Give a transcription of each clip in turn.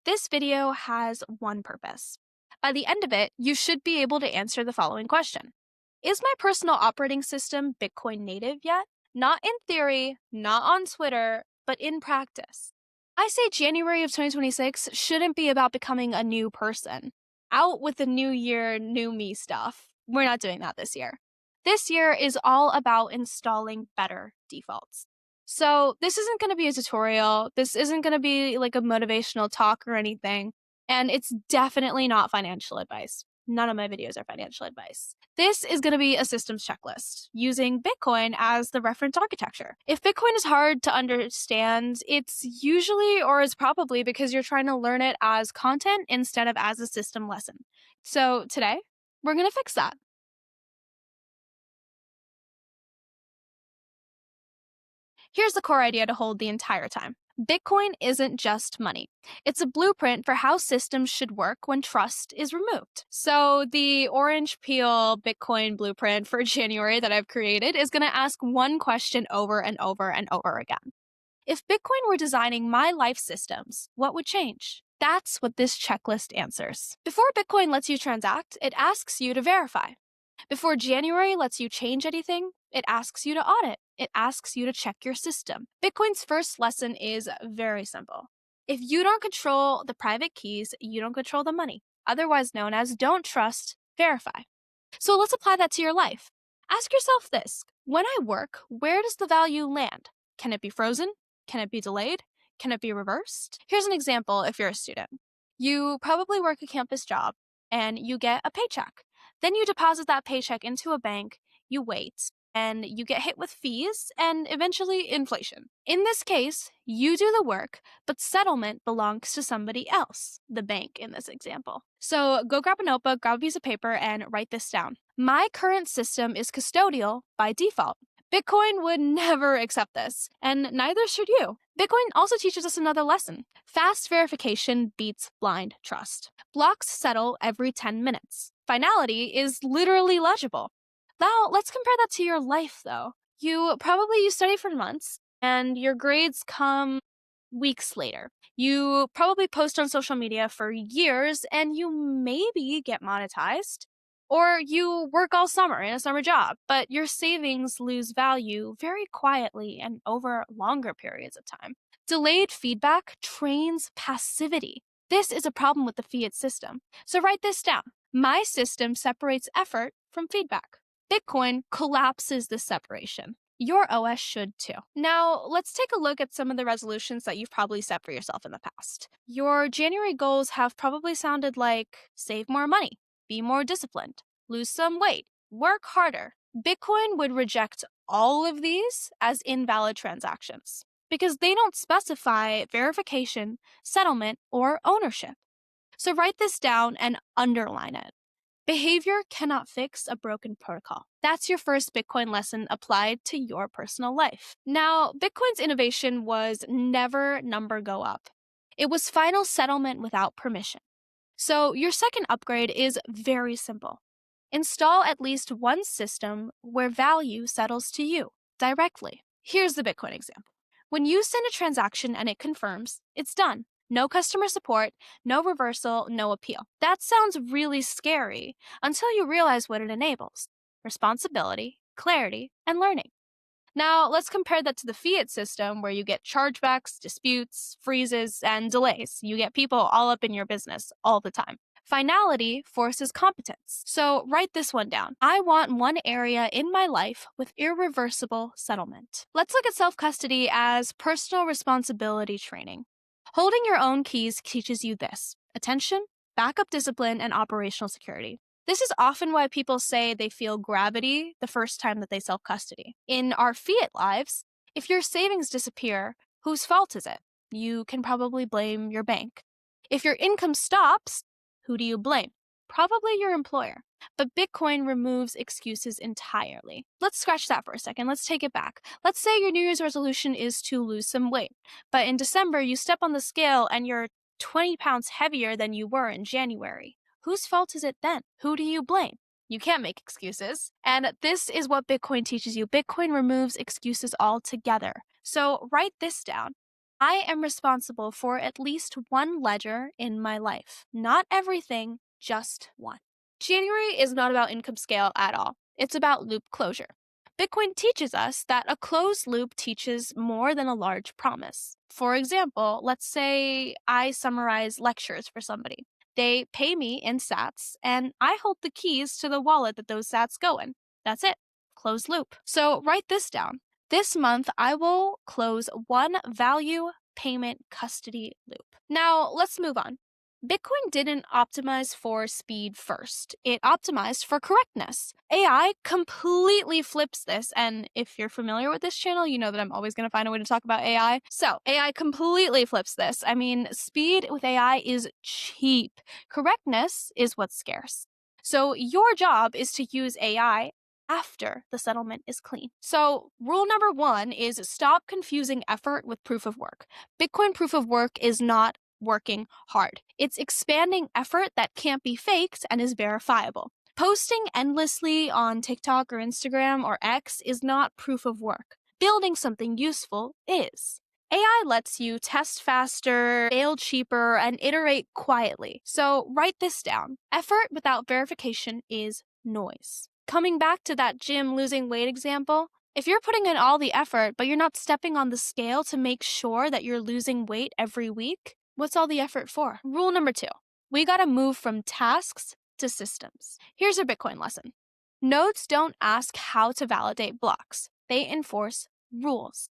This video has one purpose. By the end of it, you should be able to answer the following question. Is my personal operating system Bitcoin native yet? Not in theory, not on Twitter, but in practice. I say January of 2026 shouldn't be about becoming a new person. Out with the new year, new me stuff. We're not doing that this year. This year is all about installing better defaults. So this isn't going to be a tutorial. This isn't going to be like a motivational talk or anything. And it's definitely not financial advice. None of my videos are financial advice. This is going to be a systems checklist using Bitcoin as the reference architecture. If Bitcoin is hard to understand, it's usually or is probably because you're trying to learn it as content instead of as a system lesson. So today, we're going to fix that. Here's the core idea to hold the entire time. Bitcoin isn't just money. It's a blueprint for how systems should work when trust is removed. So the orange peel Bitcoin blueprint for January that I've created is going to ask one question over and over and over again. If Bitcoin were designing my life systems, what would change? That's what this checklist answers. Before Bitcoin lets you transact, it asks you to verify. Before January lets you change anything, it asks you to audit. It asks you to check your system. Bitcoin's first lesson is very simple. If you don't control the private keys, you don't control the money, otherwise known as don't trust, verify. So let's apply that to your life. Ask yourself this. When I work, where does the value land? Can it be frozen? Can it be delayed? Can it be reversed? Here's an example if you're a student. You probably work a campus job and you get a paycheck. Then you deposit that paycheck into a bank, you wait, and you get hit with fees and eventually inflation. In this case, you do the work, but settlement belongs to somebody else, the bank in this example. So go grab a notebook, grab a piece of paper, and write this down. My current system is custodial by default. Bitcoin would never accept this, and neither should you. Bitcoin also teaches us another lesson. Fast verification beats blind trust. Blocks settle every 10 minutes. Finality is literally legible. Now, let's compare that to your life, though. You study for months, and your grades come weeks later. You probably post on social media for years, and you maybe get monetized. Or you work all summer in a summer job, but your savings lose value very quietly and over longer periods of time. Delayed feedback trains passivity. This is a problem with the fiat system. So write this down. My system separates effort from feedback. Bitcoin collapses this separation. Your OS should too. Now, let's take a look at some of the resolutions that you've probably set for yourself in the past. Your January goals have probably sounded like save more money, be more disciplined, lose some weight, work harder. Bitcoin would reject all of these as invalid transactions because they don't specify verification, settlement, or ownership. So write this down and underline it. Behavior cannot fix a broken protocol. That's your first Bitcoin lesson applied to your personal life. Now, Bitcoin's innovation was never number go up. It was final settlement without permission. So your second upgrade is very simple. Install at least one system where value settles to you directly. Here's the Bitcoin example. When you send a transaction and it confirms, it's done. No customer support, no reversal, no appeal. That sounds really scary until you realize what it enables: responsibility, clarity, and learning. Now, let's compare that to the fiat system where you get chargebacks, disputes, freezes, and delays. You get people all up in your business all the time. Finality forces competence. So write this one down. I want one area in my life with irreversible settlement. Let's look at self-custody as personal responsibility training. Holding your own keys teaches you this: attention, backup discipline, and operational security. This is often why people say they feel gravity the first time that they self-custody. In our fiat lives, if your savings disappear, whose fault is it? You can probably blame your bank. If your income stops, who do you blame? Probably your employer. But Bitcoin removes excuses entirely. Let's scratch that for a second. Let's take it back. Let's say your New Year's resolution is to lose some weight, but in December you step on the scale and you're 20 pounds heavier than you were in January. Whose fault is it then? Who do you blame? You can't make excuses. And this is what Bitcoin teaches you. Bitcoin removes excuses altogether. So write this down. I am responsible for at least one ledger in my life. Not everything, just one. January is not about income scale at all. It's about loop closure. Bitcoin teaches us that a closed loop teaches more than a large promise. For example, let's say I summarize lectures for somebody. They pay me in sats, and I hold the keys to the wallet that those sats go in. That's it. Closed loop. So write this down. This month, I will close one value payment custody loop. Now, let's move on. Bitcoin didn't optimize for speed first. It optimized for correctness. AI completely flips this, and if you're familiar with this channel, you know that I'm always going to find a way to talk about AI. So, AI completely flips this. I mean, speed with AI is cheap. Correctness is what's scarce. So, your job is to use AI after the settlement is clean. So, rule number 1 is stop confusing effort with proof of work. Bitcoin proof of work is not working hard. It's expanding effort that can't be faked and is verifiable. Posting endlessly on TikTok or Instagram or X is not proof of work. Building something useful is. AI lets you test faster, fail cheaper, and iterate quietly. So write this down. Effort without verification is noise. Coming back to that gym losing weight example, if you're putting in all the effort, but you're not stepping on the scale to make sure that you're losing weight every week, what's all the effort for? Rule number 2, we gotta move from tasks to systems. Here's your Bitcoin lesson. Nodes don't ask how to validate blocks. They enforce rules.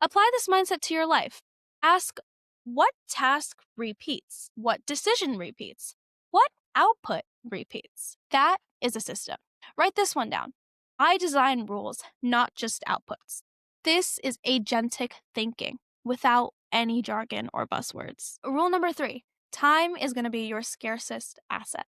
Apply this mindset to your life. Ask what task repeats? What decision repeats? What output repeats? That is a system. Write this one down. I design rules, not just outputs. This is agentic thinking without any jargon or buzzwords. Rule number 3, time is going to be your scarcest asset.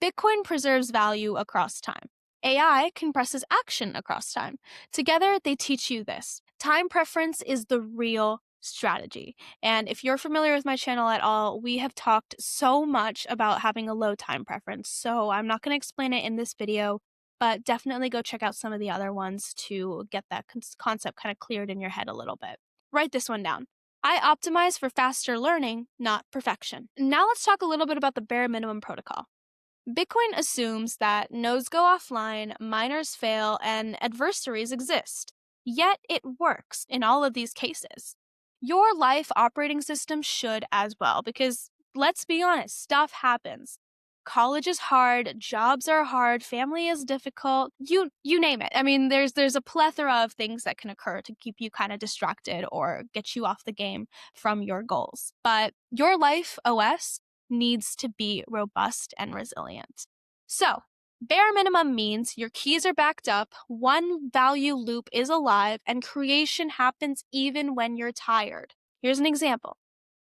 Bitcoin preserves value across time. AI compresses action across time. Together, they teach you this. Time preference is the real strategy. And if you're familiar with my channel at all, we have talked so much about having a low time preference. So I'm not going to explain it in this video, but definitely go check out some of the other ones to get that concept kind of cleared in your head a little bit. Write this one down. I optimize for faster learning, not perfection. Now let's talk a little bit about the bare minimum protocol. Bitcoin assumes that nodes go offline, miners fail, and adversaries exist. Yet it works in all of these cases. Your life operating system should as well, because let's be honest, stuff happens. College is hard, jobs are hard, family is difficult, you name it. I mean, there's a plethora of things that can occur to keep you kind of distracted or get you off the game from your goals. But your life OS needs to be robust and resilient. So, bare minimum means your keys are backed up, one value loop is alive, and creation happens even when you're tired. Here's an example.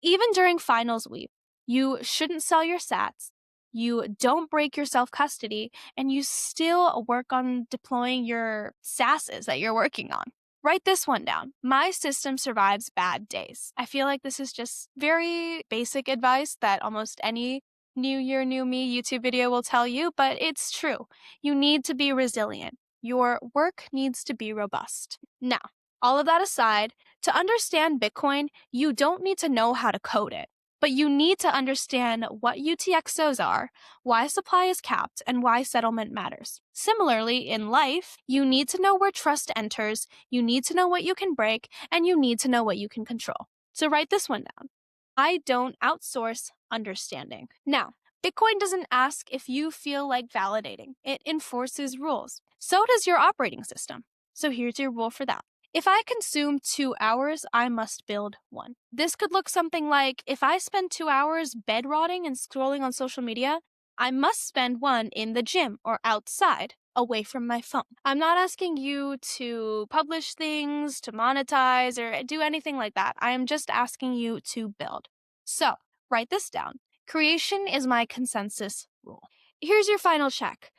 Even during finals week, you shouldn't sell your sats, you don't break your self-custody, and you still work on deploying your sasses that you're working on. Write this one down. My system survives bad days. I feel like this is just very basic advice that almost any New Year, New Me YouTube video will tell you, but it's true. You need to be resilient. Your work needs to be robust. Now, all of that aside, to understand Bitcoin, you don't need to know how to code it, but you need to understand what UTXOs are, why supply is capped, and why settlement matters. Similarly, in life, you need to know where trust enters, you need to know what you can break, and you need to know what you can control. So write this one down. I don't outsource understanding. Now, Bitcoin doesn't ask if you feel like validating. It enforces rules. So does your operating system. So here's your rule for that. If I consume 2 hours, I must build 1. This could look something like, if I spend 2 hours bed rotting and scrolling on social media, I must spend 1 in the gym or outside, away from my phone. I'm not asking you to publish things, to monetize, or do anything like that. I am just asking you to build. So, write this down. Creation is my consensus rule. Here's your final check.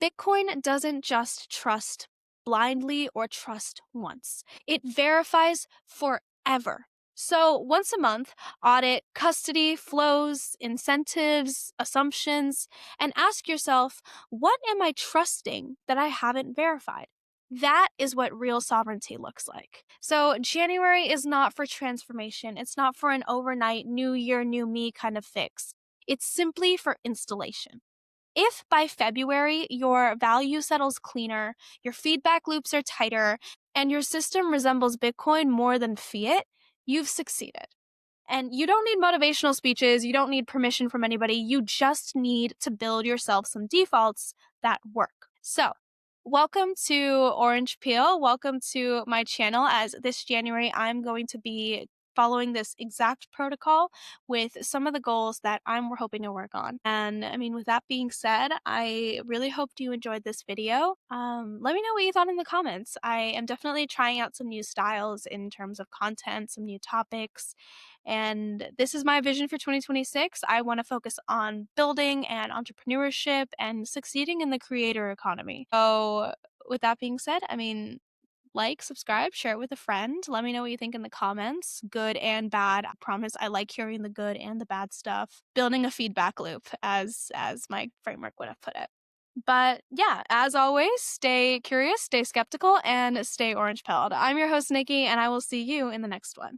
Bitcoin doesn't just trust blindly or trust once. It verifies forever. So once a month, audit custody, flows, incentives, assumptions, and ask yourself, what am I trusting that I haven't verified? That is what real sovereignty looks like. So, January is not for transformation. It's not for an overnight, new year, new me kind of fix. It's simply for installation. If by February your value settles cleaner, your feedback loops are tighter, and your system resembles Bitcoin more than fiat, you've succeeded. And you don't need motivational speeches, you don't need permission from anybody, you just need to build yourself some defaults that work. So, welcome to Orange Peel. Welcome to my channel. As this January, I'm going to be following this exact protocol with some of the goals that I'm hoping to work on. And I mean, with that being said, I really hoped you enjoyed this video. Let me know what you thought in the comments. I am definitely trying out some new styles in terms of content, some new topics. And this is my vision for 2026. I want to focus on building and entrepreneurship and succeeding in the creator economy. So, with that being said, I mean, like, subscribe, share it with a friend. Let me know what you think in the comments, good and bad. I promise I like hearing the good and the bad stuff. Building a feedback loop, as my framework would have put it. But yeah, as always, stay curious, stay skeptical, and stay orange pilled. I'm your host, Nikki, and I will see you in the next one.